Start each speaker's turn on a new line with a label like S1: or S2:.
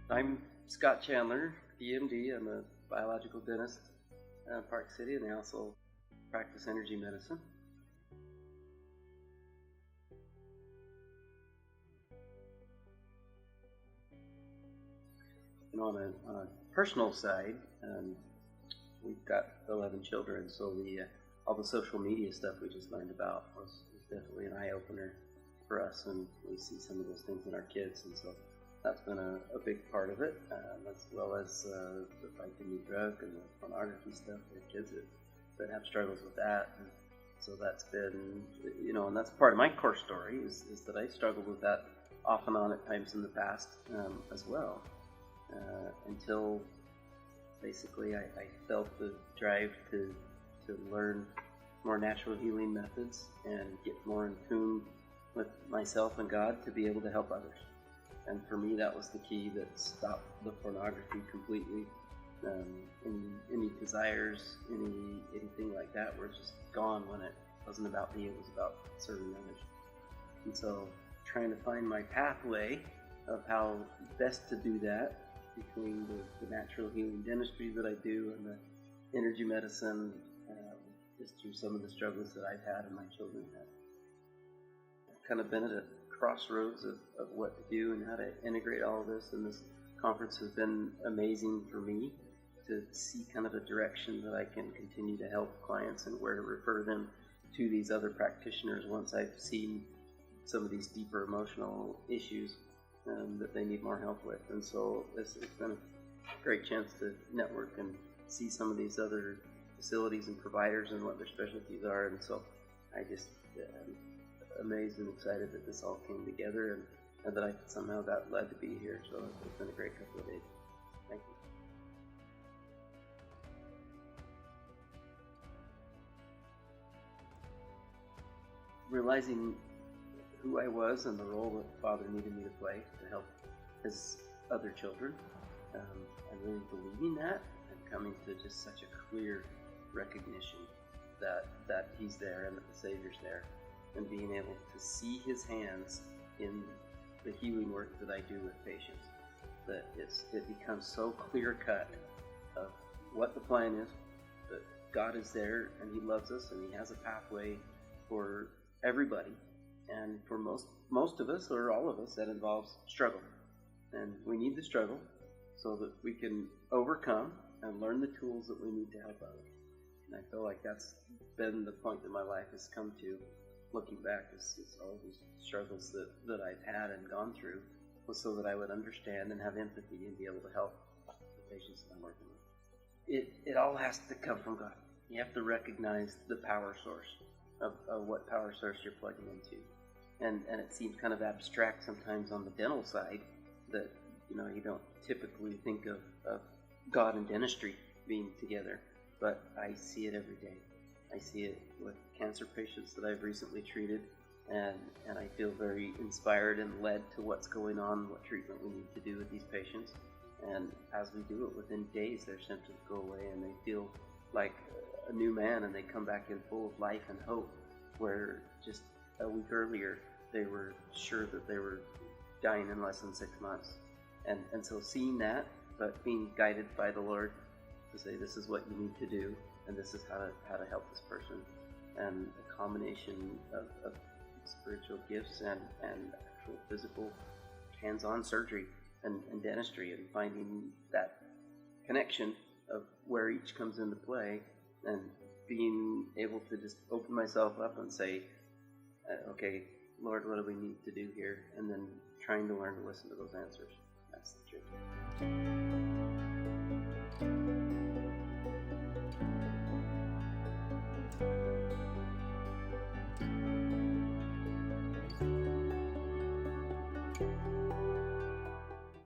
S1: I'm Scott Chandler, DMD. I'm a biological dentist in Park City, and I also practice energy medicine. And on a personal side, we've got 11 children, so all the social media stuff we just learned about was definitely an eye-opener for us, and we see some of those things in our kids, and so that's been a big part of it, as well as the fight to new drug and the pornography stuff. The kids that have struggles with that, and so that's been, and that's part of my core story is that I struggled with that off and on at times in the past as well, until basically I felt the drive to learn more natural healing methods and get more in tune with myself and God to be able to help others. And for me, that was the key that stopped the pornography completely. Any desires, anything like that were just gone when it wasn't about me, it was about serving others. And so trying to find my pathway of how best to do that between the natural healing dentistry that I do and the energy medicine, just through some of the struggles that I've had and my children have. I've kind of been at a crossroads of what to do and how to integrate all of this, and this conference has been amazing for me to see kind of a direction that I can continue to help clients and where to refer them to these other practitioners once I've seen some of these deeper emotional issues that they need more help with. And so it's been a great chance to network and see some of these other facilities and providers and what their specialties are, and so I just amazed and excited that this all came together and that I somehow got glad to be here. So it's been a great couple of days. Thank you. Realizing who I was and the role that Father needed me to play to help his other children, and really believing that and coming to just such a clear recognition that he's there and that the Savior's there, and being able to see his hands in the healing work that I do with patients, that it becomes so clear cut of what the plan is, that God is there and he loves us and he has a pathway for everybody, and for most of us or all of us that involves struggle, and we need the struggle so that we can overcome and learn the tools that we need to help others. And I feel like that's been the point that my life has come to. Looking back, is all these struggles that I've had and gone through was so that I would understand and have empathy and be able to help the patients that I'm working with. It all has to come from God. You have to recognize the power source of what power source you're plugging into. And it seems kind of abstract sometimes on the dental side that you don't typically think of God and dentistry being together, but I see it every day. I see it with cancer patients that I've recently treated, and I feel very inspired and led to what's going on, what treatment we need to do with these patients. And as we do it, within days their symptoms go away and they feel like a new man, and they come back in full of life and hope, where just a week earlier they were sure that they were dying in less than 6 months. And so seeing that, but being guided by the Lord to say, this is what you need to do, and this is how to help this person, and a combination of spiritual gifts and actual physical hands-on surgery and dentistry, and finding that connection of where each comes into play, and being able to just open myself up and say, okay, Lord, what do we need to do here? And then trying to learn to listen to those answers. That's the truth.